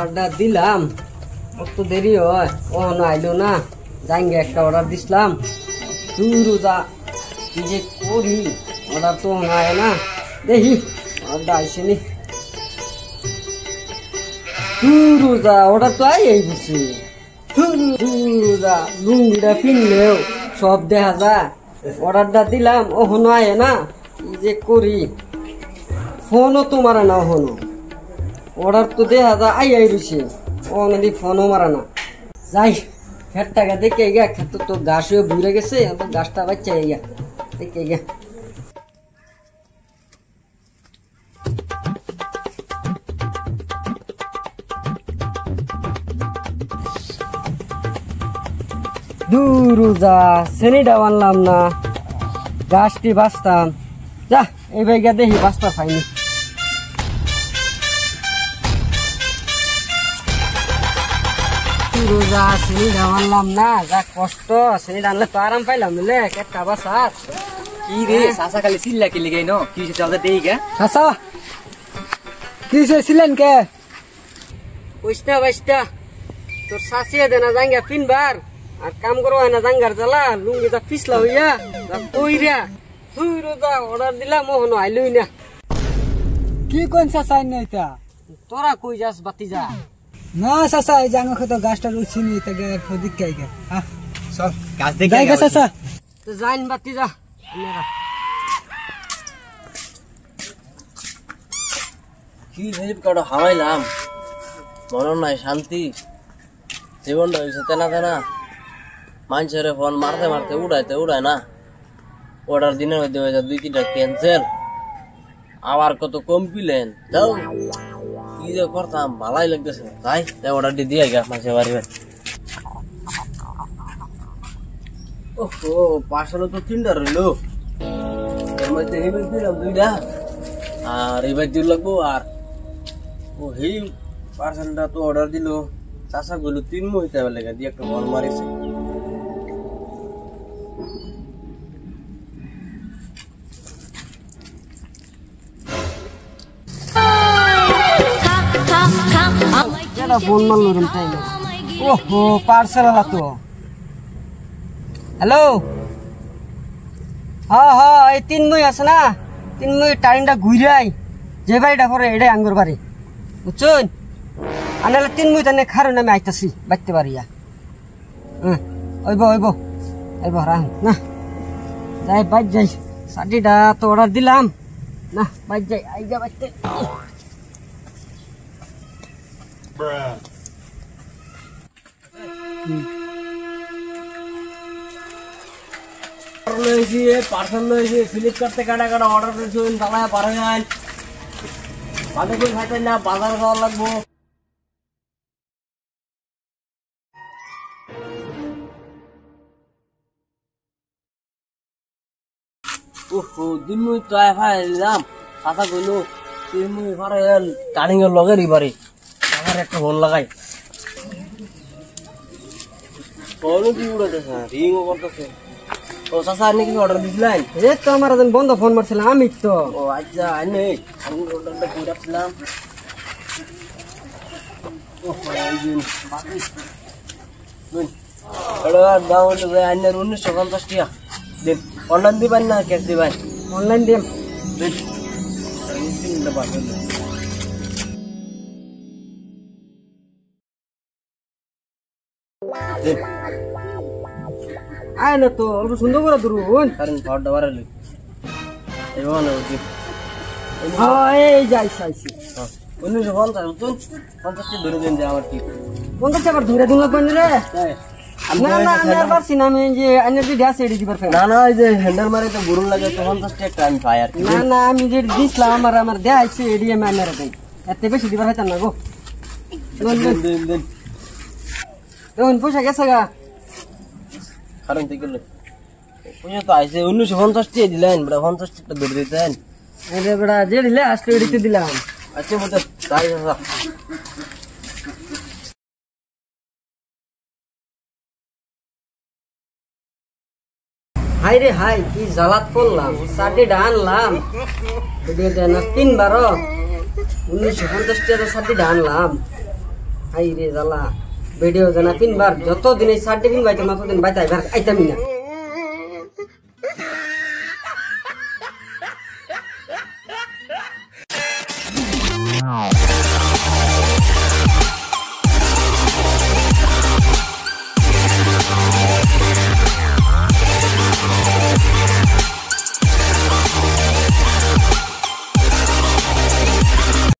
অর্ডারটা দিলাম, কত দেরি হয়, ও না আইলো না। জাঙ্গে একটা অর্ডার দিছিলাম, রোজা কি যে করি, অর্ডার তো হয় না। দেখি অর্ডার আইসিনি, রোজা অর্ডার তো এই বুঝছি। রোজা লুঙ্গিটা কিনলেও সব দেখা যায়, অর্ডারটা দিলাম ও হনো আয় না। কি যে করি, ফোনও তো মারা না, হনো অর্ডার তো দেখা যায় আই রুছে, ও নদী ফোনও মারা না। যাই খেত টাকা দেখে গিয়া, খেত তো গাছ হয়ে ঘুরে গেছে, গাছটা বাচ্চা গিয়া দেখে গিয়া। রোজা শ্রেণীটা আনলাম না, গাছটি বাঁচতাম। যা এই বাইকা দেখি বাঁচতে পাইনি। রোজা শ্রেণীটা আনলাম না, যা কষ্ট। শ্রেণীটা আনলে তো আরাম পাইলাম, বুঝলে একটা বাসার। কি রে চাচা খালি চিল্লা কি লিগাই ন, কি চাচা দেই গে চাচা কি ছিলেন কে বুঝতে বাঁচতা তোর শাসিয়ে দেনা জাঙ্গা পিনবার আর কাম করো না জাঙ্গার জ্বালা লুঙ্গিটা পিছলা হইয়া কইরা তুই রোজা অর্ডার দিলাম মোহন আইলই না। কি কোন চাচা এটা? তোরা কই যাস বাতি যা না চাচা, এই জাঙ্গা খেতো গাছটা রুচি নি তাকে ফদিক কাইগে। চল গাছ দেখে যাই গে চাচা। তো যাইন বাতি যা। আমরা কি রিজিপ কাটো হারাইলাম, মনে নাই শান্তি, জীবনটা হয়েছে তেনা তেনা। মানুষের ফোন মারতে মারতে উড়াইতে উড়ায় না, অর্ডার দিনের মধ্যে হয়ে যায় 2-3টা ক্যান্সেল, আবার কত কমপ্লেন। যাও কি যে করতাম, ভালাই লাগতেছে। তাই অর্ডার দিয়ে গা মাসে বাড়ি বাড়ি। ওহো পার্সেল তো 3টা রইল, এর মধ্যে রিবেল দিলাম 2টা, আর এবার দিল লাগবো। আর ও হেই পার্সেলটা তো অর্ডার দিল, চাষা গুলো 3 হইতে পারলে দিয়ে একটা বল মারিছে। ফোন মারলো রুম টাইমে। ওহো পার্সেল আলা তো। হ্যালো, হ্যাঁ হ্যাঁ এই 3 মই আছে না, 3 মই টাইমটা ঘুরাই যে বাড়িটা পরে এটাই আঙ্গুর বাড়ি, বুঝছেন? আনালে 3 মই তানে খারো নামে আইতাছি বাইতে পারিয়া। হ্যাঁ ওইব ওইব ওইব রাহ না, যাই বাইক যাই। সাটিটা তো অর্ডার দিলাম না, বাইক যাই আইগা বাইতে। পার্সেল লয়েছি ফ্লিপকার্ট থেকে কাটা কাটা অর্ডার করেছেন, দাঁড়ায় পারে নাই বাদে করে খাইতে না, বাজারে যাওয়ার লাগবো। ওহো 3 মিনিট তো ফাই দিলাম, কথা কইলো 3 মিনিট পরে কাটিং এর লগে বাড়ি আমার একটা ফোন লাগাই। ফোনও কি উড়াইতেছে, রিংও করতেছে। ও চাচা আপনি কি অর্ডার দিছিলেন? এই তো আমার বন্ধ ফোন মারছিলাম আমি তো। ও আচ্ছা আমি অর্ডারটা করে রাখছিলাম। দাম হলো 1950 টাকা দিন। অনলাইন দিবেন না ক্যাশ দিবেন? অনলাইন দিম। আয় না তো অল্প সুন্দর করে ধরুন, কারণ খাওয়াটা বাড়ালি এই যাই চাইছি 1950 ধরে দিন যে আমার কি 50 টাকা ধরে দিন লাগবে রে। না না আমি আর পারছি না, আমি যে আইনের যে গ্যাস এডি দিবার পাই না না, ওই যে হ্যান্ডেল মারে তো গরুর লাগে তো 50 টাকা আমি পাই আর কি। না না আমি যে দিছিলাম আমার দেখাইছে এডি আমি আইনের দেই, এত বেশি দিবার পাইতাম না গো। দিন দিন তখন পয়সা গেছে গা, কারণ থেকে পয়সা তো আইসে 1950 টাকা দিলেন, বড় 50 টাকা ধরে দিতেন। আরে বড়া যে দিলে আজকে এডিতে দিলাম। আচ্ছা বলতে তাই দাদা হাই রে হাই কি জ্বালাত পড়লাম, সাটিটা আনলাম 3 12 1950 টাকা সাটিটা আনলাম, হাই রে জ্বালা ভিডিও জানা তিনবার যতদিন এই সার্টিফিকেট বাইতে ততদিন বাইতে আইতামই না